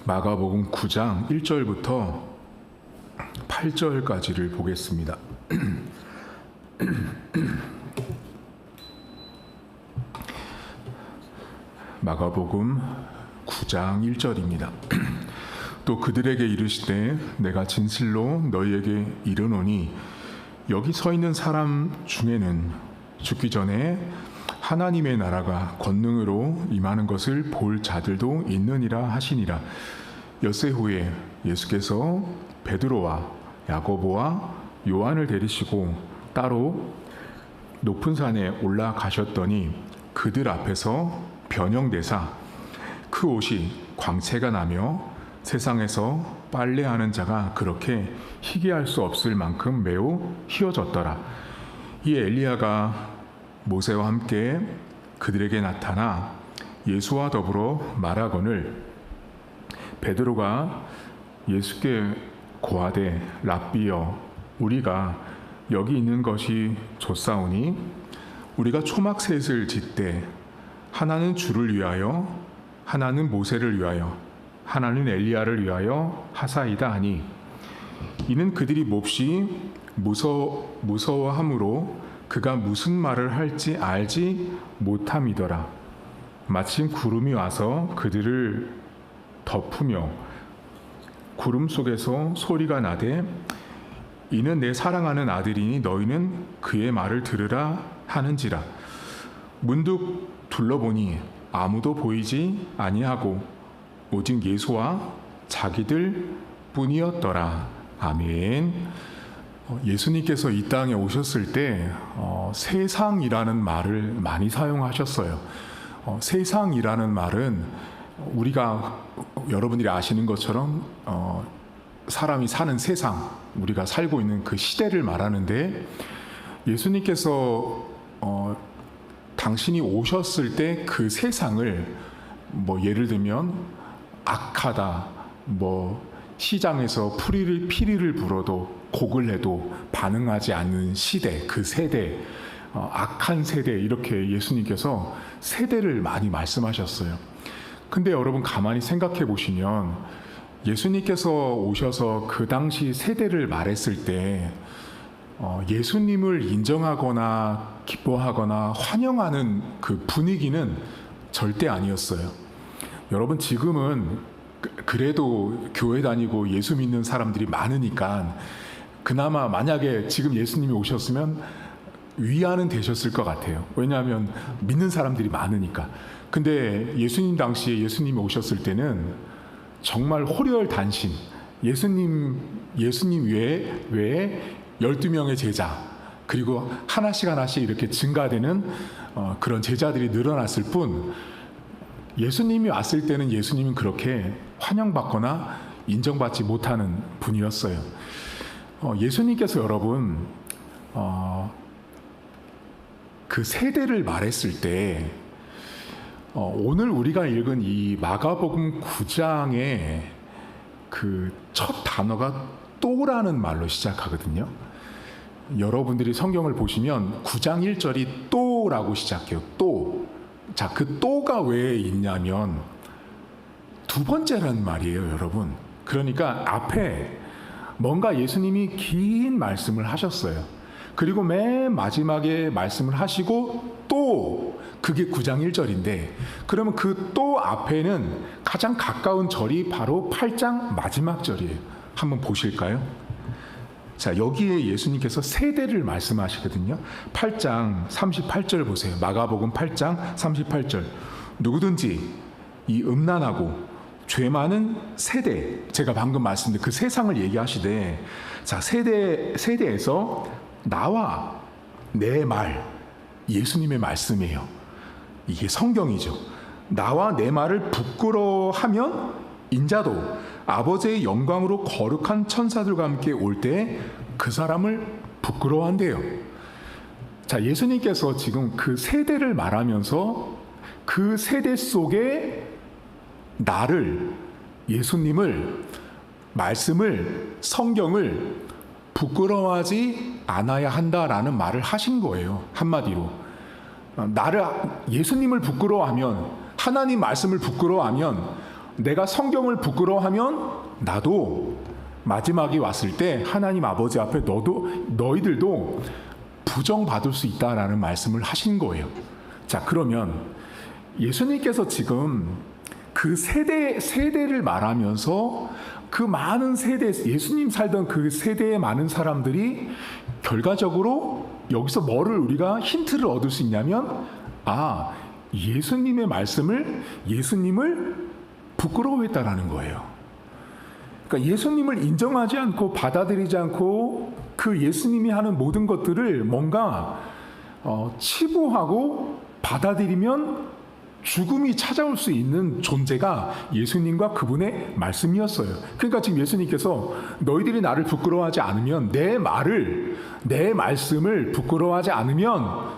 마가복음 9장 1절부터 8절까지를 보겠습니다. 마가복음 9장 1절입니다. 또 그들에게 이르시되 내가 진실로 너희에게 이르노니 여기 서 있는 사람 중에는 죽기 전에 하나님의 나라가 권능으로 임하는 것을 볼 자들도 있느니라 하시니라. 엿새 후에 예수께서 베드로와 야고보와 요한을 데리시고 따로 높은 산에 올라가셨더니 그들 앞에서 변형되사 그 옷이 광채가 나며 세상에서 빨래하는 자가 그렇게 희귀할 수 없을 만큼 매우 희어졌더라. 이 엘리야가 모세와 함께 그들에게 나타나 예수와 더불어 말하거늘 베드로가 예수께 고하되 랍비여 우리가 여기 있는 것이 좋사오니 우리가 초막셋을 짓되 하나는 주를 위하여 하나는 모세를 위하여 하나는 엘리야를 위하여 하사이다 하니 이는 그들이 몹시 무서워함으로 그가 무슨 말을 할지 알지 못함이더라. 마침 구름이 와서 그들을 덮으며 구름 속에서 소리가 나되 이는 내 사랑하는 아들이니 너희는 그의 말을 들으라 하는지라. 문득 둘러보니 아무도 보이지 아니하고 오직 예수와 자기들 뿐이었더라. 아멘. 예수님께서 이 땅에 오셨을 때 세상이라는 말을 많이 사용하셨어요. 세상이라는 말은 우리가 여러분들이 아시는 것처럼 사람이 사는 세상, 우리가 살고 있는 그 시대를 말하는데 예수님께서 당신이 오셨을 때 그 세상을 예를 들면 악하다, 시장에서 피리를 불어도 곡을 해도 반응하지 않는 시대, 그 세대, 악한 세대, 이렇게 예수님께서 세대를 많이 말씀하셨어요. 근데 여러분 가만히 생각해 보시면 예수님께서 오셔서 그 당시 세대를 말했을 때 예수님을 인정하거나 기뻐하거나 환영하는 그 분위기는 절대 아니었어요. 여러분 지금은 그래도 교회 다니고 예수 믿는 사람들이 많으니까 그나마 만약에 지금 예수님이 오셨으면 위안은 되셨을 것 같아요. 왜냐하면 믿는 사람들이 많으니까. 근데 예수님 당시에 예수님이 오셨을 때는 정말 호리얼단신, 예수님 외에 12명의 제자, 그리고 하나씩 이렇게 증가되는 그런 제자들이 늘어났을 뿐 예수님이 왔을 때는 예수님은 그렇게 환영받거나 인정받지 못하는 분이었어요. 예수님께서 여러분 그 세대를 말했을 때 오늘 우리가 읽은 이 마가복음 9장의 그 첫 단어가 또라는 말로 시작하거든요. 여러분들이 성경을 보시면 9장 1절이 또라고 시작해요. 또. 자, 그 또가 왜 있냐면 두 번째라는 말이에요, 여러분. 그러니까 앞에 뭔가 예수님이 긴 말씀을 하셨어요. 그리고 맨 마지막에 말씀을 하시고 또 그게 9장 1절인데 그러면 그 또 앞에는 가장 가까운 절이 바로 8장 마지막 절이에요. 한번 보실까요? 자, 여기에 예수님께서 세대를 말씀하시거든요. 8장 38절 보세요. 마가복음 8장 38절. 누구든지 이 음란하고 죄 많은 세대, 제가 방금 말씀드린 그 세상을 얘기하시되, 자, 세대에서 나와 내 말, 예수님의 말씀이에요. 이게 성경이죠. 나와 내 말을 부끄러워하면 인자도 아버지의 영광으로 거룩한 천사들과 함께 올 때 그 사람을 부끄러워한대요. 자, 예수님께서 지금 그 세대를 말하면서 그 세대 속에 나를, 예수님을, 말씀을, 성경을 부끄러워하지 않아야 한다라는 말을 하신 거예요. 한마디로 예수님을 부끄러워하면, 하나님 말씀을 부끄러워하면 내가 성경을 부끄러워하면 나도 마지막이 왔을 때 하나님 아버지 앞에 너희들도 부정받을 수 있다라는 말씀을 하신 거예요. 자, 그러면 예수님께서 지금 그 세대를 말하면서 그 많은 세대, 예수님 살던 그 세대의 많은 사람들이 결과적으로 여기서 뭐를 우리가 힌트를 얻을 수 있냐면, 예수님의 말씀을, 예수님을 부끄러워했다라는 거예요. 그러니까 예수님을 인정하지 않고 받아들이지 않고 그 예수님이 하는 모든 것들을 뭔가 치부하고 받아들이면 죽음이 찾아올 수 있는 존재가 예수님과 그분의 말씀이었어요. 그러니까 지금 예수님께서 너희들이 나를 부끄러워하지 않으면, 내 말씀을 부끄러워하지 않으면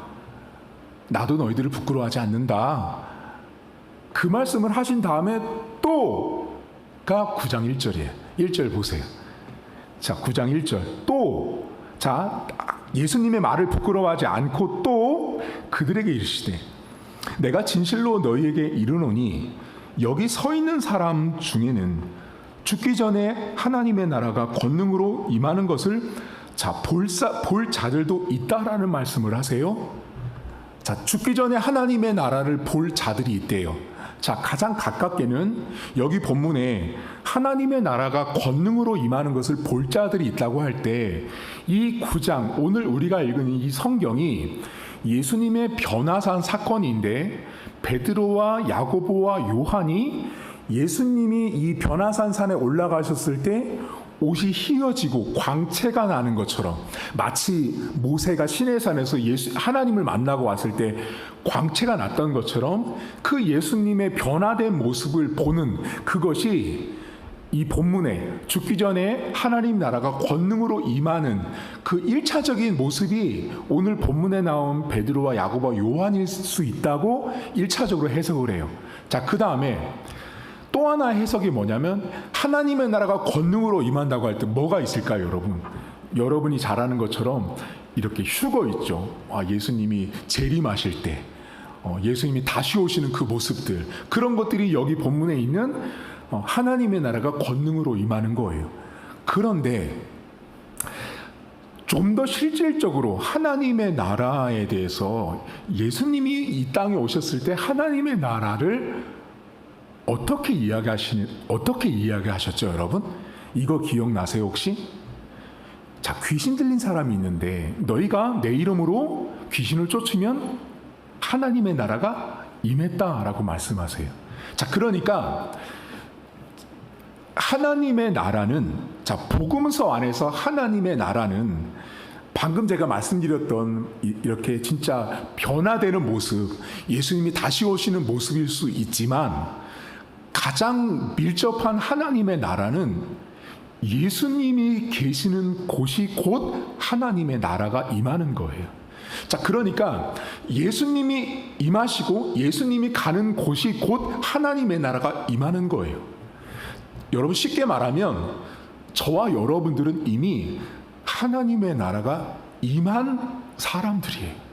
나도 너희들을 부끄러워하지 않는다. 그 말씀을 하신 다음에 또가 9장 1절이에요. 1절 보세요. 자, 9장 1절. 또, 자, 예수님의 말을 부끄러워하지 않고 또 그들에게 이르시되, 내가 진실로 너희에게 이르노니 여기 서 있는 사람 중에는 죽기 전에 하나님의 나라가 권능으로 임하는 것을 볼 자들도 있다라는 말씀을 하세요. 자, 죽기 전에 하나님의 나라를 볼 자들이 있대요. 자, 가장 가깝게는 여기 본문에 하나님의 나라가 권능으로 임하는 것을 볼 자들이 있다고 할 때, 이 9장, 오늘 우리가 읽은 이 성경이 예수님의 변화산 사건인데, 베드로와 야고보와 요한이 예수님이 이 변화산 산에 올라가셨을 때 옷이 휘어지고 광채가 나는 것처럼, 마치 모세가 시내산에서 하나님을 만나고 왔을 때 광채가 났던 것처럼 그 예수님의 변화된 모습을 보는 그것이 이 본문에 죽기 전에 하나님 나라가 권능으로 임하는 그 1차적인 모습이 오늘 본문에 나온 베드로와 야고보와 요한일 수 있다고 1차적으로 해석을 해요. 자, 그 다음에 또 하나 해석이 뭐냐면, 하나님의 나라가 권능으로 임한다고 할 때 뭐가 있을까요, 여러분? 여러분이 잘 아는 것처럼 이렇게 휴거 있죠. 예수님이 재림하실 때, 예수님이 다시 오시는 그 모습들, 그런 것들이 여기 본문에 있는 하나님의 나라가 권능으로 임하는 거예요. 그런데 좀 더 실질적으로 하나님의 나라에 대해서, 예수님이 이 땅에 오셨을 때 하나님의 나라를 어떻게 이야기하셨죠, 여러분? 이거 기억나세요, 혹시? 자, 귀신 들린 사람이 있는데 너희가 내 이름으로 귀신을 쫓으면 하나님의 나라가 임했다라고 말씀하세요. 자, 그러니까 하나님의 나라는, 자, 복음서 안에서 하나님의 나라는 방금 제가 말씀드렸던 이렇게 진짜 변화되는 모습, 예수님이 다시 오시는 모습일 수 있지만, 가장 밀접한 하나님의 나라는 예수님이 계시는 곳이 곧 하나님의 나라가 임하는 거예요. 자, 그러니까 예수님이 임하시고 예수님이 가는 곳이 곧 하나님의 나라가 임하는 거예요. 여러분, 쉽게 말하면 저와 여러분들은 이미 하나님의 나라가 임한 사람들이에요.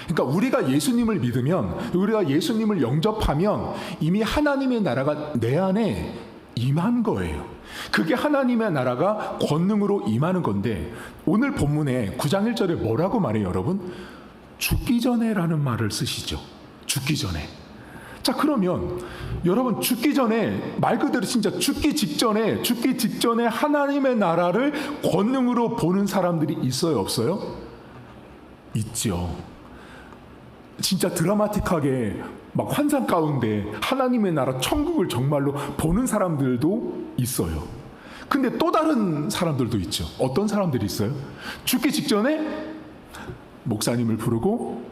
그러니까 우리가 예수님을 믿으면, 우리가 예수님을 영접하면 이미 하나님의 나라가 내 안에 임한 거예요. 그게 하나님의 나라가 권능으로 임하는 건데, 오늘 본문에 9장 1절에 뭐라고 말해요, 여러분? 죽기 전에라는 말을 쓰시죠. 죽기 전에. 자, 그러면 여러분, 죽기 전에, 말 그대로 진짜 죽기 직전에 하나님의 나라를 권능으로 보는 사람들이 있어요, 없어요? 있죠. 진짜 드라마틱하게 막 환상 가운데 하나님의 나라 천국을 정말로 보는 사람들도 있어요. 근데 또 다른 사람들도 있죠. 어떤 사람들이 있어요? 죽기 직전에 목사님을 부르고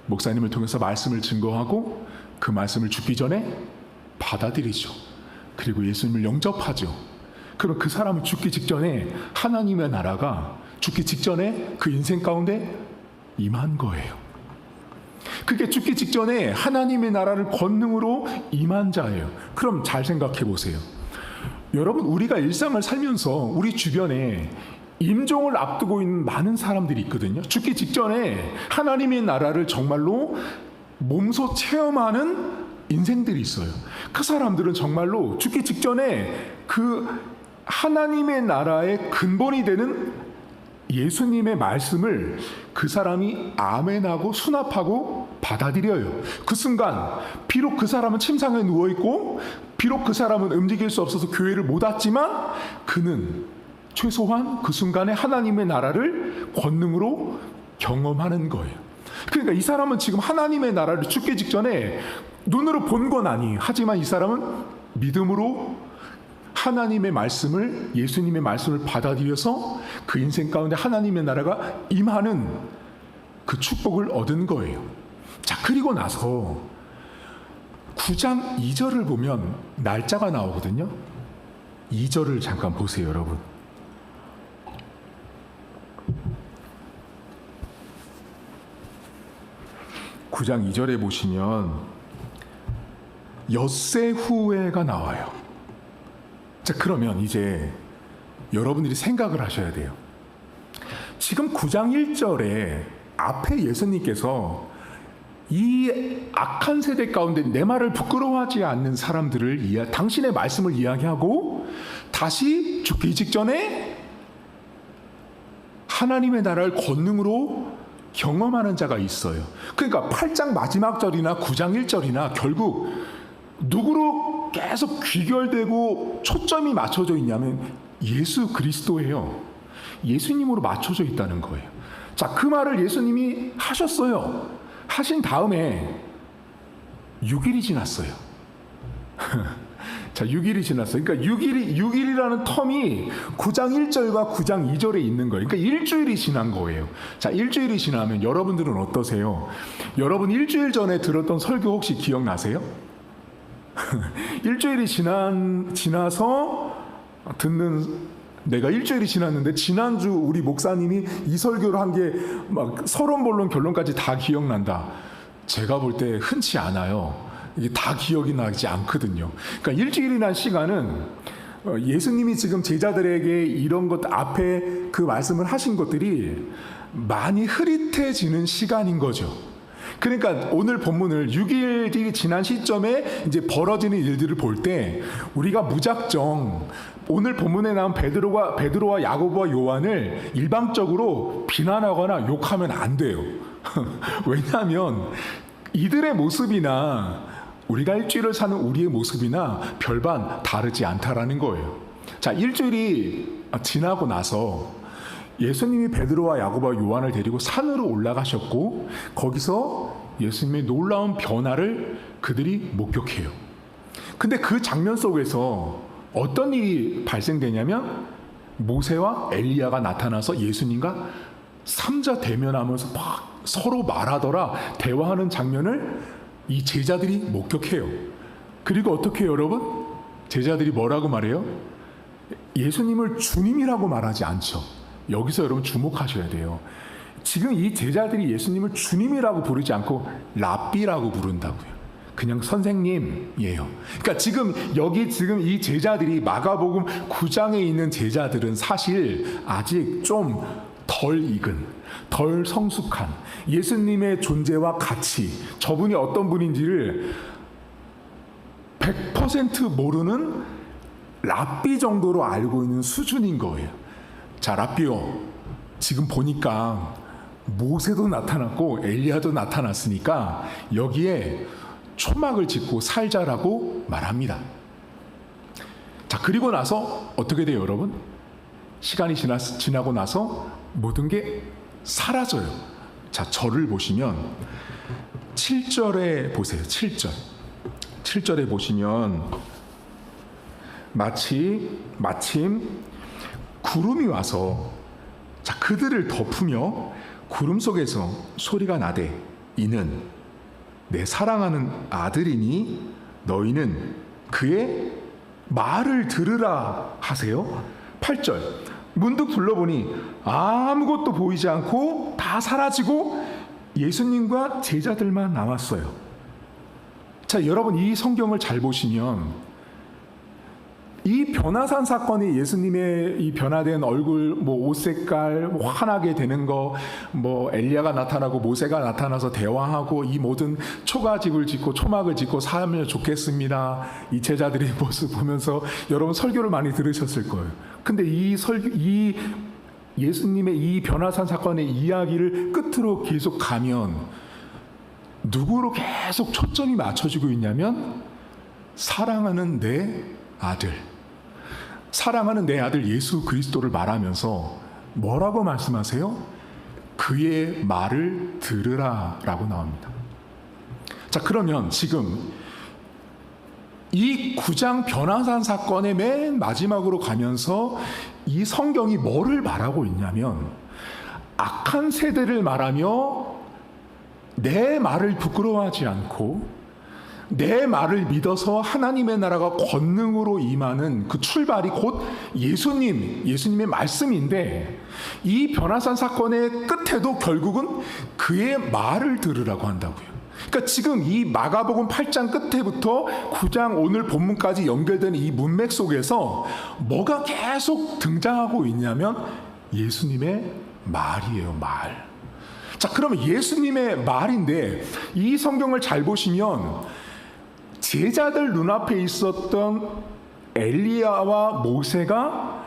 목사님을 통해서 말씀을 증거하고 그 말씀을 죽기 전에 받아들이죠. 그리고 예수님을 영접하죠. 그럼 그 사람은 죽기 직전에 하나님의 나라가 죽기 직전에 그 인생 가운데 임한 거예요. 그게 죽기 직전에 하나님의 나라를 권능으로 임한 자예요. 그럼 잘 생각해 보세요. 여러분, 우리가 일상을 살면서 우리 주변에 임종을 앞두고 있는 많은 사람들이 있거든요. 죽기 직전에 하나님의 나라를 정말로 몸소 체험하는 인생들이 있어요. 그 사람들은 정말로 죽기 직전에 그 하나님의 나라의 근본이 되는 예수님의 말씀을 그 사람이 아멘하고 수납하고 받아들여요. 그 순간 비록 그 사람은 침상에 누워있고 비록 그 사람은 움직일 수 없어서 교회를 못 왔지만 그는 최소한 그 순간에 하나님의 나라를 권능으로 경험하는 거예요. 그러니까 이 사람은 지금 하나님의 나라를 죽기 직전에 눈으로 본 건 아니. 하지만 이 사람은 믿음으로 하나님의 말씀을, 예수님의 말씀을 받아들여서 그 인생 가운데 하나님의 나라가 임하는 그 축복을 얻은 거예요. 자, 그리고 나서 9장 2절을 보면 날짜가 나오거든요. 2절을 잠깐 보세요, 여러분. (9장 2절에) 보시면 엿새 후에가 나와요. 자, 그러면 이제 여러분들이 생각을 하셔야 돼요. 지금 9장 1절에 앞에 예수님께서 이 악한 세대 가운데 내 말을 부끄러워하지 않는 사람들을 당신의 말씀을 이야기하고 다시 죽기 직전에 하나님의 나라를 권능으로 경험하는 자가 있어요. 그러니까 8장 마지막 절이나 9장 1절이나 결국 누구로 계속 귀결되고 초점이 맞춰져 있냐면 예수 그리스도예요. 예수님으로 맞춰져 있다는 거예요. 자, 그 말을 예수님이 하셨어요. 하신 다음에 6일이 지났어요. 자, 6일이 지났어요. 그러니까 6일이라는 텀이 9장 1절과 9장 2절에 있는 거예요. 그러니까 일주일이 지난 거예요. 자, 일주일이 지나면 여러분들은 어떠세요? 여러분 일주일 전에 들었던 설교 혹시 기억나세요? 일주일이 지나서 듣는, 내가 일주일이 지났는데 지난주 우리 목사님이 이 설교를 한 게 막 서론본론 결론까지 다 기억난다. 제가 볼 때 흔치 않아요. 이게 다 기억이 나지 않거든요. 그러니까 일주일이라는 시간은 예수님이 지금 제자들에게 이런 것 앞에 그 말씀을 하신 것들이 많이 흐릿해지는 시간인 거죠. 그러니까 오늘 본문을 6일이 지난 시점에 이제 벌어지는 일들을 볼 때 우리가 무작정 오늘 본문에 나온 베드로와 야고보와 요한을 일방적으로 비난하거나 욕하면 안 돼요. 왜냐하면 이들의 모습이나 우리가 일주일을 사는 우리의 모습이나 별반 다르지 않다라는 거예요. 자, 일주일이 지나고 나서 예수님이 베드로와 야고보와 요한을 데리고 산으로 올라가셨고 거기서 예수님의 놀라운 변화를 그들이 목격해요. 근데 그 장면 속에서 어떤 일이 발생되냐면 모세와 엘리야가 나타나서 예수님과 삼자 대면하면서 막 서로 말하더라, 대화하는 장면을 이 제자들이 목격해요. 그리고 어떻게 해요, 여러분? 제자들이 뭐라고 말해요? 예수님을 주님이라고 말하지 않죠. 여기서 여러분 주목하셔야 돼요. 지금 이 제자들이 예수님을 주님이라고 부르지 않고 랍비라고 부른다고요. 그냥 선생님이에요. 그러니까 지금 이 제자들이 마가복음 9장에 있는 제자들은 사실 아직 좀 덜 익은, 덜 성숙한 예수님의 존재와 가치, 저분이 어떤 분인지를 100% 모르는 랍비 정도로 알고 있는 수준인 거예요. 자, 랍비요, 지금 보니까 모세도 나타났고 엘리야도 나타났으니까 여기에 초막을 짓고 살자라고 말합니다. 자, 그리고 나서 어떻게 돼요, 여러분? 시간이 지나고 나서 모든 게 사라져요. 자, 절을 보시면 7절에 보세요. 7절에 보시면 마침 구름이 와서 자, 그들을 덮으며 구름 속에서 소리가 나되 이는 내 사랑하는 아들이니 너희는 그의 말을 들으라 하세요. 8절 문득 둘러보니 아무것도 보이지 않고 다 사라지고 예수님과 제자들만 남았어요. 자, 여러분 이 성경을 잘 보시면 이 변화산 사건이 예수님의 이 변화된 얼굴, 옷 색깔 환하게 되는 거, 엘리야가 나타나고 모세가 나타나서 대화하고 이 모든 초가집을 짓고 초막을 짓고 살면 좋겠습니다. 이 제자들의 모습 보면서 여러분 설교를 많이 들으셨을 거예요. 근데 이 예수님의 이 변화산 사건의 이야기를 끝으로 계속 가면 누구로 계속 초점이 맞춰지고 있냐면 사랑하는 내 아들, 사랑하는 내 아들 예수 그리스도를 말하면서 뭐라고 말씀하세요? 그의 말을 들으라 라고 나옵니다. 자, 그러면 지금 이 9장 변화산 사건의 맨 마지막으로 가면서 이 성경이 뭐를 말하고 있냐면 악한 세대를 말하며 내 말을 부끄러워하지 않고 내 말을 믿어서 하나님의 나라가 권능으로 임하는 그 출발이 곧 예수님의 말씀인데 이 변화산 사건의 끝에도 결국은 그의 말을 들으라고 한다고요. 그러니까 지금 이 마가복음 8장 끝에부터 9장 오늘 본문까지 연결되는 이 문맥 속에서 뭐가 계속 등장하고 있냐면 예수님의 말이에요, 말. 자, 그러면 예수님의 말인데 이 성경을 잘 보시면 제자들 눈앞에 있었던 엘리야와 모세가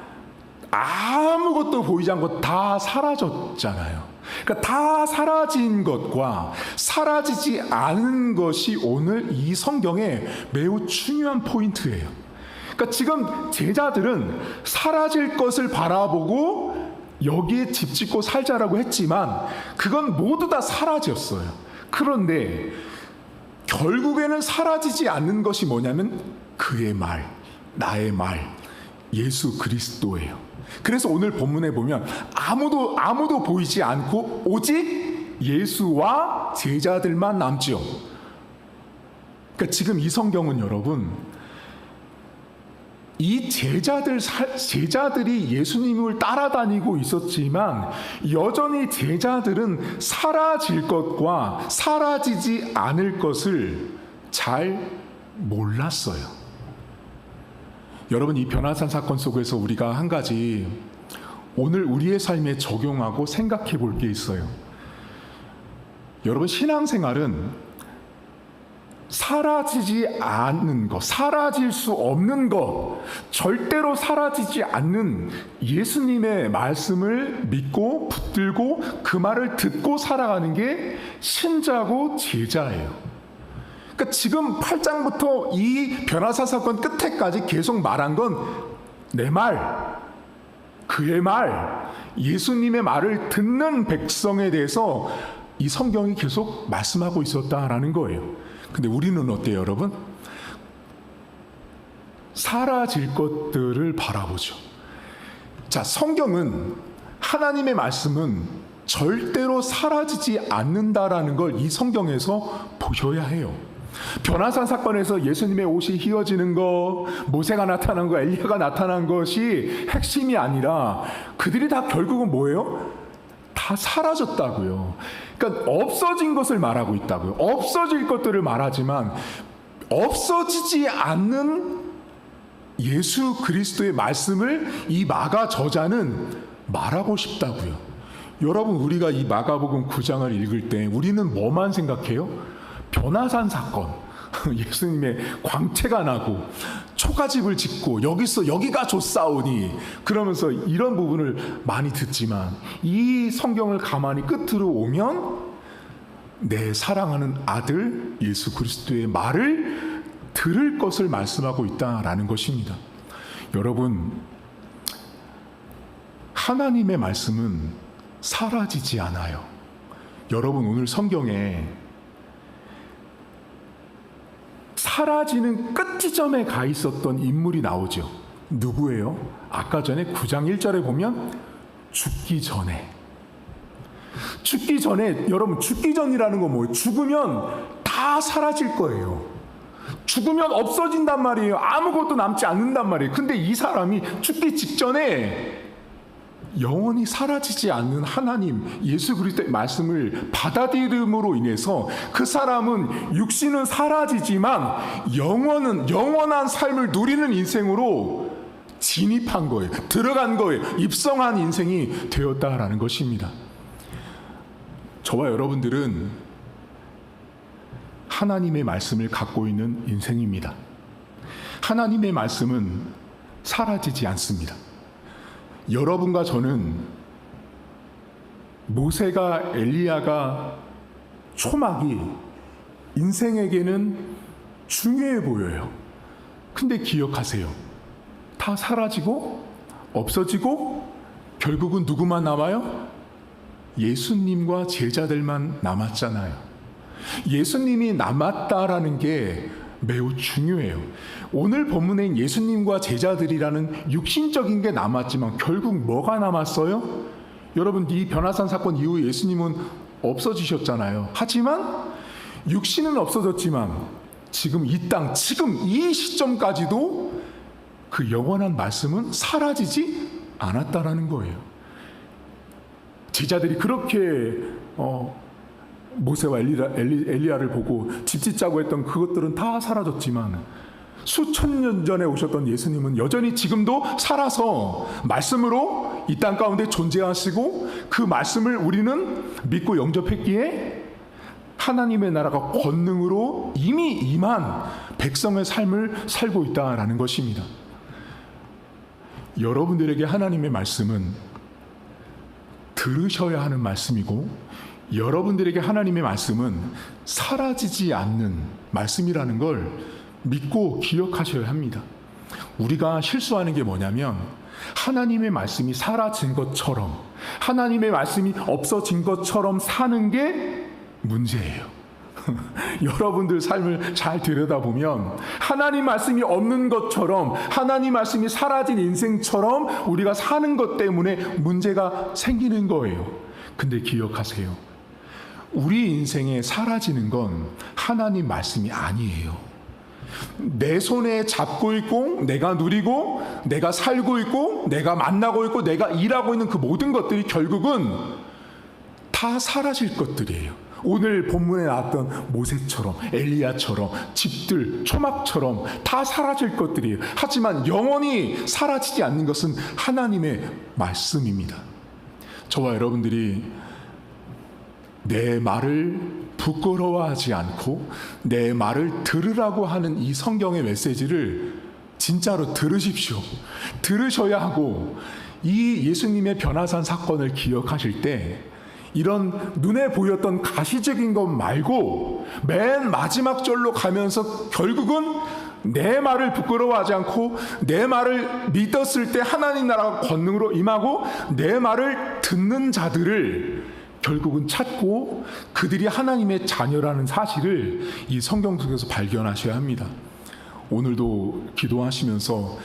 아무것도 보이지 않고 다 사라졌잖아요. 그러니까 다 사라진 것과 사라지지 않은 것이 오늘 이 성경의 매우 중요한 포인트예요. 그러니까 지금 제자들은 사라질 것을 바라보고 여기에 집 짓고 살자라고 했지만 그건 모두 다 사라졌어요. 그런데 결국에는 사라지지 않는 것이 뭐냐면 그의 말, 나의 말, 예수 그리스도예요. 그래서 오늘 본문에 보면 아무도 보이지 않고 오직 예수와 제자들만 남지요. 그러니까 지금 이 성경은 여러분 이 제자들이 예수님을 따라다니고 있었지만 여전히 제자들은 사라질 것과 사라지지 않을 것을 잘 몰랐어요. 여러분, 이 변화산 사건 속에서 우리가 한 가지 오늘 우리의 삶에 적용하고 생각해 볼 게 있어요. 여러분, 신앙생활은 사라지지 않는 것, 사라질 수 없는 것, 절대로 사라지지 않는 예수님의 말씀을 믿고 붙들고 그 말을 듣고 살아가는 게 신자고 제자예요. 그러니까 지금 8장부터 이 변화사 사건 끝에까지 계속 말한 건 내 말, 그의 말, 예수님의 말을 듣는 백성에 대해서 이 성경이 계속 말씀하고 있었다라는 거예요. 근데 우리는 어때요, 여러분? 사라질 것들을 바라보죠. 자, 성경은 하나님의 말씀은 절대로 사라지지 않는다라는 걸 이 성경에서 보셔야 해요. 변화산 사건에서 예수님의 옷이 휘어지는 거, 모세가 나타난 거, 엘리야가 나타난 것이 핵심이 아니라 그들이 다 결국은 뭐예요? 다 사라졌다고요. 그러니까 없어진 것을 말하고 있다고요. 없어질 것들을 말하지만 없어지지 않는 예수 그리스도의 말씀을 이 마가 저자는 말하고 싶다고요. 여러분, 우리가 이 마가복음 9장을 읽을 때 우리는 뭐만 생각해요? 변화산 사건, 예수님의 광채가 나고 초가집을 짓고 여기가 좋사오니 그러면서 이런 부분을 많이 듣지만 이 성경을 가만히 끝으로 오면 내 사랑하는 아들 예수 그리스도의 말을 들을 것을 말씀하고 있다라는 것입니다. 여러분, 하나님의 말씀은 사라지지 않아요. 여러분, 오늘 성경에 사라지는 끝지점에 가 있었던 인물이 나오죠. 누구예요? 아까 전에 9장 1절에 보면 죽기 전에, 여러분, 죽기 전이라는 건 뭐예요? 죽으면 다 사라질 거예요. 죽으면 없어진단 말이에요. 아무것도 남지 않는단 말이에요. 근데 이 사람이 죽기 직전에 영원히 사라지지 않는 하나님 예수 그리스도의 말씀을 받아들임으로 인해서 그 사람은 육신은 사라지지만 영원한 삶을 누리는 인생으로 진입한 거예요. 들어간 거예요. 입성한 인생이 되었다라는 것입니다. 저와 여러분들은 하나님의 말씀을 갖고 있는 인생입니다. 하나님의 말씀은 사라지지 않습니다. 여러분과 저는 모세가 엘리야가 초막이 인생에게는 중요해 보여요. 근데 기억하세요. 다 사라지고 없어지고 결국은 누구만 남아요? 예수님과 제자들만 남았잖아요. 예수님이 남았다라는 게 매우 중요해요. 오늘 본문에 예수님과 제자들이라는 육신적인 게 남았지만 결국 뭐가 남았어요? 여러분, 이 변화산 사건 이후에 예수님은 없어지셨잖아요. 하지만 육신은 없어졌지만 지금 이 땅, 지금 이 시점까지도 그 영원한 말씀은 사라지지 않았다라는 거예요. 제자들이 그렇게 모세와 엘리야를 보고 집짓자고 했던 그것들은 다 사라졌지만 수천 년 전에 오셨던 예수님은 여전히 지금도 살아서 말씀으로 이 땅 가운데 존재하시고 그 말씀을 우리는 믿고 영접했기에 하나님의 나라가 권능으로 이미 임한 백성의 삶을 살고 있다라는 것입니다. 여러분들에게 하나님의 말씀은 들으셔야 하는 말씀이고 여러분들에게 하나님의 말씀은 사라지지 않는 말씀이라는 걸 믿고 기억하셔야 합니다. 우리가 실수하는 게 뭐냐면 하나님의 말씀이 사라진 것처럼 하나님의 말씀이 없어진 것처럼 사는 게 문제예요. 여러분들 삶을 잘 들여다보면 하나님 말씀이 없는 것처럼 하나님 말씀이 사라진 인생처럼 우리가 사는 것 때문에 문제가 생기는 거예요. 근데 기억하세요. 우리 인생에 사라지는 건 하나님 말씀이 아니에요. 내 손에 잡고 있고 내가 누리고 내가 살고 있고 내가 만나고 있고 내가 일하고 있는 그 모든 것들이 결국은 다 사라질 것들이에요. 오늘 본문에 나왔던 모세처럼 엘리야처럼 집들 초막처럼 다 사라질 것들이에요. 하지만 영원히 사라지지 않는 것은 하나님의 말씀입니다. 저와 여러분들이 내 말을 부끄러워하지 않고 내 말을 들으라고 하는 이 성경의 메시지를 진짜로 들으십시오. 들으셔야 하고 이 예수님의 변화산 사건을 기억하실 때 이런 눈에 보였던 가시적인 것 말고 맨 마지막 절로 가면서 결국은 내 말을 부끄러워하지 않고 내 말을 믿었을 때 하나님 나라가 권능으로 임하고 내 말을 듣는 자들을 결국은 찾고 그들이 하나님의 자녀라는 사실을 이 성경 속에서 발견하셔야 합니다. 오늘도 기도하시면서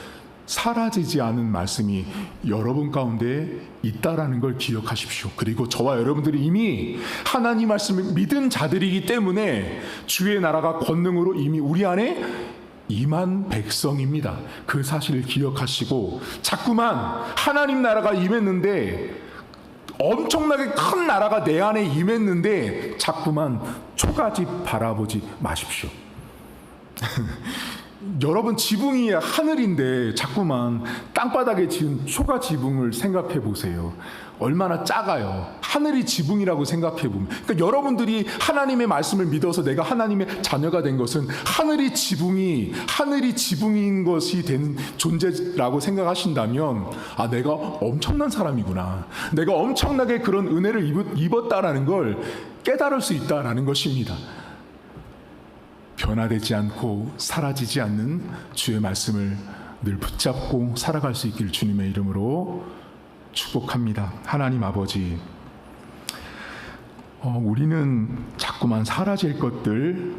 사라지지 않은 말씀이 여러분 가운데 있다라는 걸 기억하십시오. 그리고 저와 여러분들이 이미 하나님 말씀을 믿은 자들이기 때문에 주의 나라가 권능으로 이미 우리 안에 임한 백성입니다. 그 사실을 기억하시고 자꾸만 하나님 나라가 임했는데 엄청나게 큰 나라가 내 안에 임했는데 자꾸만 초가집 바라보지 마십시오. 여러분 지붕이 하늘인데 자꾸만 땅바닥에 지은 초가 지붕을 생각해 보세요. 얼마나 작아요. 하늘이 지붕이라고 생각해 보면. 그러니까 여러분들이 하나님의 말씀을 믿어서 내가 하나님의 자녀가 된 것은 하늘이 지붕인 것이 된 존재라고 생각하신다면 아, 내가 엄청난 사람이구나. 내가 엄청나게 그런 은혜를 입었다라는 걸 깨달을 수 있다라는 것입니다. 변화되지 않고 사라지지 않는 주의 말씀을 늘 붙잡고 살아갈 수 있기를 주님의 이름으로 축복합니다. 하나님 아버지, 우리는 자꾸만 사라질 것들,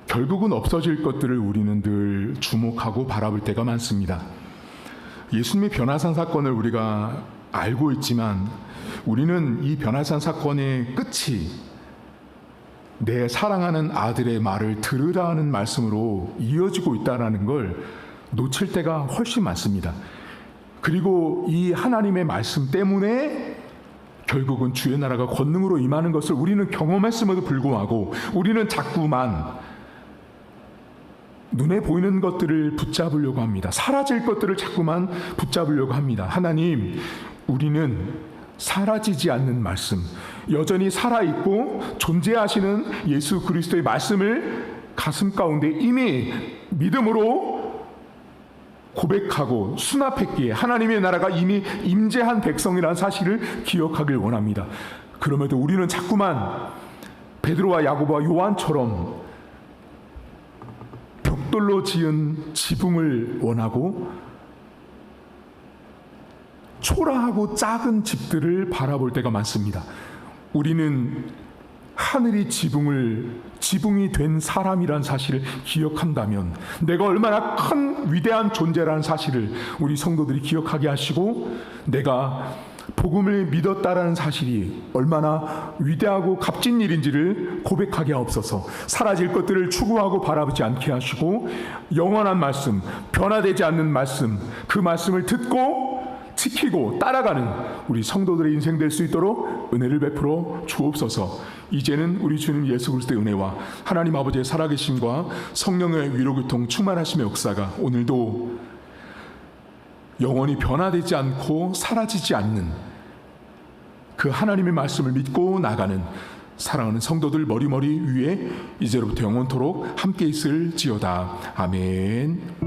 결국은 없어질 것들을 우리는 늘 주목하고 바라볼 때가 많습니다. 예수님의 변화산 사건을 우리가 알고 있지만 우리는 이 변화산 사건의 끝이 내 사랑하는 아들의 말을 들으라는 말씀으로 이어지고 있다는 걸 놓칠 때가 훨씬 많습니다. 그리고 이 하나님의 말씀 때문에 결국은 주의 나라가 권능으로 임하는 것을 우리는 경험했음에도 불구하고 우리는 자꾸만 눈에 보이는 것들을 붙잡으려고 합니다. 사라질 것들을 자꾸만 붙잡으려고 합니다. 하나님, 우리는 사라지지 않는 말씀, 여전히 살아있고 존재하시는 예수 그리스도의 말씀을 가슴 가운데 이미 믿음으로 고백하고 수납했기에 하나님의 나라가 이미 임재한 백성이라는 사실을 기억하길 원합니다. 그럼에도 우리는 자꾸만 베드로와 야고보와 요한처럼 벽돌로 지은 지붕을 원하고 초라하고 작은 집들을 바라볼 때가 많습니다. 우리는 하늘이 지붕이 된 사람이란 사실을 기억한다면, 내가 얼마나 큰 위대한 존재라는 사실을 우리 성도들이 기억하게 하시고, 내가 복음을 믿었다라는 사실이 얼마나 위대하고 값진 일인지를 고백하게 하옵소서. 사라질 것들을 추구하고 바라보지 않게 하시고, 영원한 말씀, 변화되지 않는 말씀, 그 말씀을 듣고 지키고 따라가는 우리 성도들의 인생 될 수 있도록 은혜를 베풀어 주옵소서. 이제는 우리 주님 예수 그리스도의 은혜와 하나님 아버지의 살아계심과 성령의 위로교통 충만하심의 역사가 오늘도 영원히 변화되지 않고 사라지지 않는 그 하나님의 말씀을 믿고 나가는 사랑하는 성도들 머리머리 위에 이제로부터 영원토록 함께 있을지어다. 아멘.